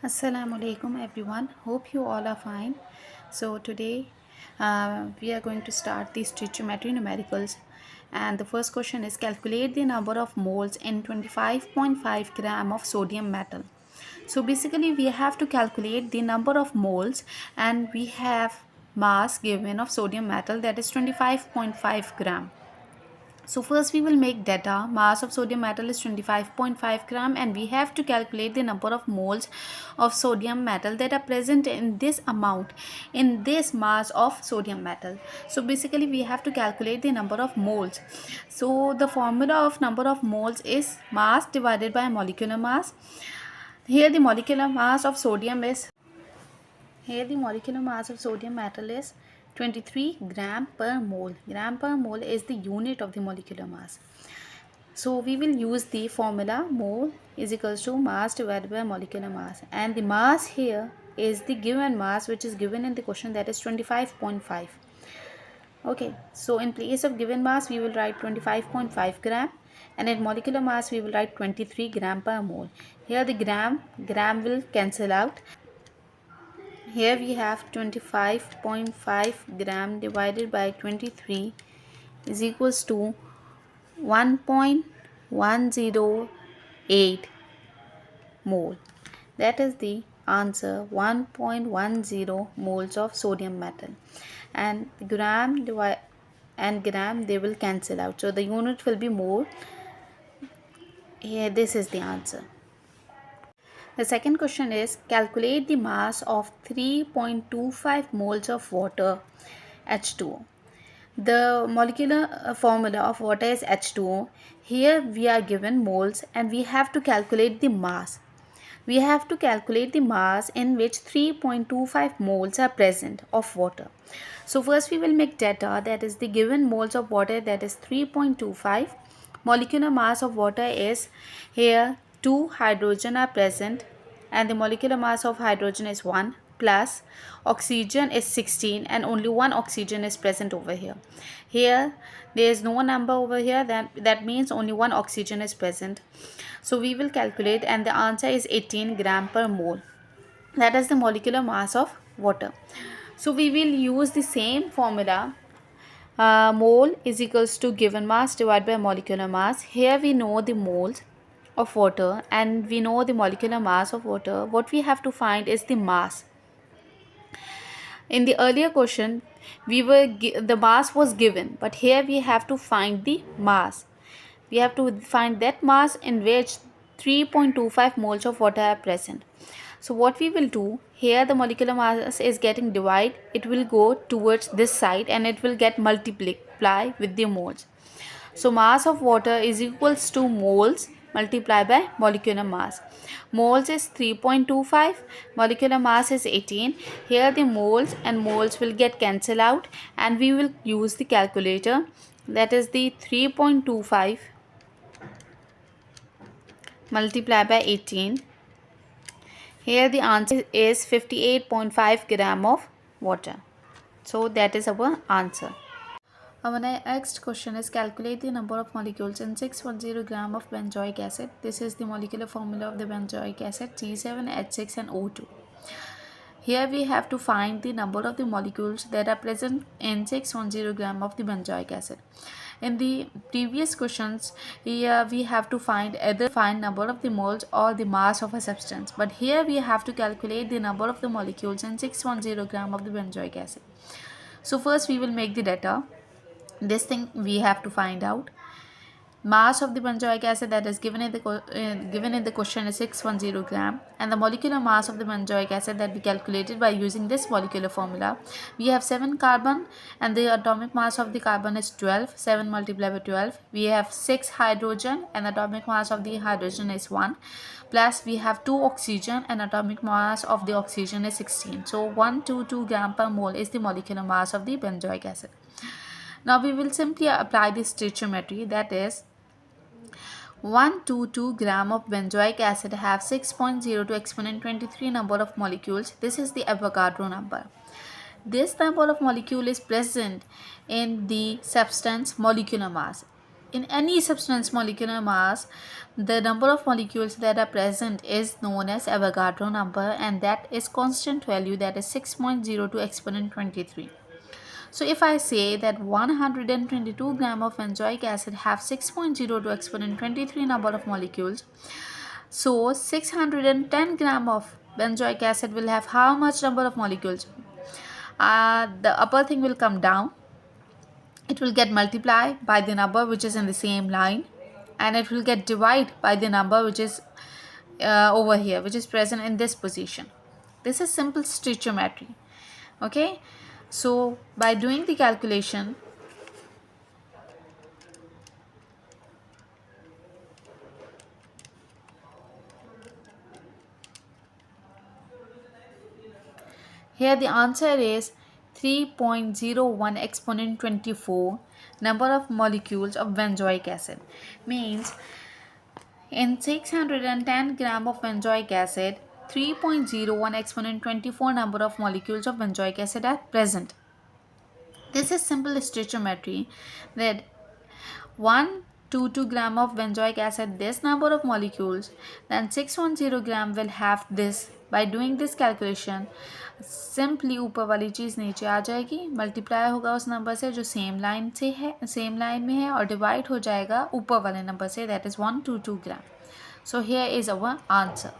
Assalamu alaikum everyone. Hope you all are fine. So today we are going to start the stoichiometry numericals, and the first question is calculate the number of moles in 25.5 gram of sodium metal. So basically we have to calculate the number of moles, and we have mass given of sodium metal, that is 25.5 gram. So first we will make data. Mass of sodium metal is 25.5 gram, and we have to calculate the number of moles of sodium metal that are present in this amount, in this mass of sodium metal. So basically we have to calculate the number of moles. So the formula of number of moles is mass divided by molecular mass. Here the molecular mass of sodium is here the molecular mass of sodium metal is 23 gram per mole. Gram per mole is the unit of the molecular mass. So we will use the formula mole is equals to mass divided by molecular mass, and the mass here is the given mass which is given in the question, that is 25.5. Okay, so in place of given mass we will write 25.5 gram, and in molecular mass we will write 23 gram per mole. Here the gram will cancel out. Here we have 25.5 gram divided by 23 is equals to 1.108 mole. That is the answer, 1.10 moles of sodium metal. And gram they will cancel out, so the unit will be mole. Here this is the answer. The second question is calculate the mass of 3.25 moles of water H2O. The molecular formula of water is H2O. Here we are given moles, and we have to calculate the mass. We have to calculate the mass in which 3.25 moles are present of water. So first we will make data, that is the given moles of water, that is 3.25. Molecular mass of water is, here 2 hydrogen are present, and the molecular mass of hydrogen is 1, plus oxygen is 16, and only one oxygen is present over here. Here there is no number over here, that means only one oxygen is present. So we will calculate, and the answer is 18 gram per mole. That is the molecular mass of water. So we will use the same formula. Mole is equals to given mass divided by molecular mass. Here we know the moles of water and we know the molecular mass of water. What we have to find is the mass. In the earlier question, the mass was given, but here we have to find the mass. We have to find that mass in which 3.25 moles of water are present. So what we will do, here the molecular mass is getting divided. It will go towards this side and it will get multiply with the moles. So mass of water is equals to moles multiplied by molecular mass. Moles is 3.25, molecular mass is 18. Here the moles and moles will get cancelled out, and we will use the calculator, that is the 3.25 multiplied by 18. Here the answer is 58.5 gram of water. So that is our answer. Our next question is calculate the number of molecules in 610 gram of benzoic acid. This is the molecular formula of the benzoic acid, C7H6 and O2. Here we have to find the number of the molecules that are present in 610 gram of the benzoic acid. In the previous questions, here we have to find either number of the moles or the mass of a substance. But here we have to calculate the number of the molecules in 610 gram of the benzoic acid. So first we will make the data. This thing we have to find out. Mass of the benzoic acid that is given in the question is 610 gram, and the molecular mass of the benzoic acid that we calculated by using this molecular formula. We have 7 carbon, and the atomic mass of the carbon is 12. 7 multiplied by 12. We have 6 hydrogen, and the atomic mass of the hydrogen is 1. Plus we have 2 oxygen, and atomic mass of the oxygen is 16. So 122 gram per mole is the molecular mass of the benzoic acid. Now we will simply apply the stoichiometry, that is 122 gram of benzoic acid have 6.02 exponent 23 number of molecules. This is the Avogadro number. This number of molecule is present in the substance molecular mass. In any substance molecular mass, the number of molecules that are present is known as Avogadro number, and that is constant value, that is 6.02 exponent 23. So if I say that 122 gram of benzoic acid have 6.02 exponent 23 number of molecules, so 610 gram of benzoic acid will have how much number of molecules? The upper thing will come down, it will get multiplied by the number which is in the same line, and it will get divided by the number which is over here, which is present in this position. This is simple stoichiometry. Okay, so by doing the calculation, here the answer is 3.01 exponent 24 number of molecules of benzoic acid. Means in 610 gram of benzoic acid, 3.01 exponent 24 number of molecules of benzoic acid are present. This is simple stoichiometry, that 122 gram of benzoic acid this number of molecules, then 610 gram will have this. By doing this calculation, simply ऊपर वाली चीज़ नीचे आ जाएगी, multiply होगा उस number से जो same line से है, सेम लाइन में है, और डिवाइड हो जाएगा ऊपर वाले नंबर से, that is 122 gram. So here is our answer.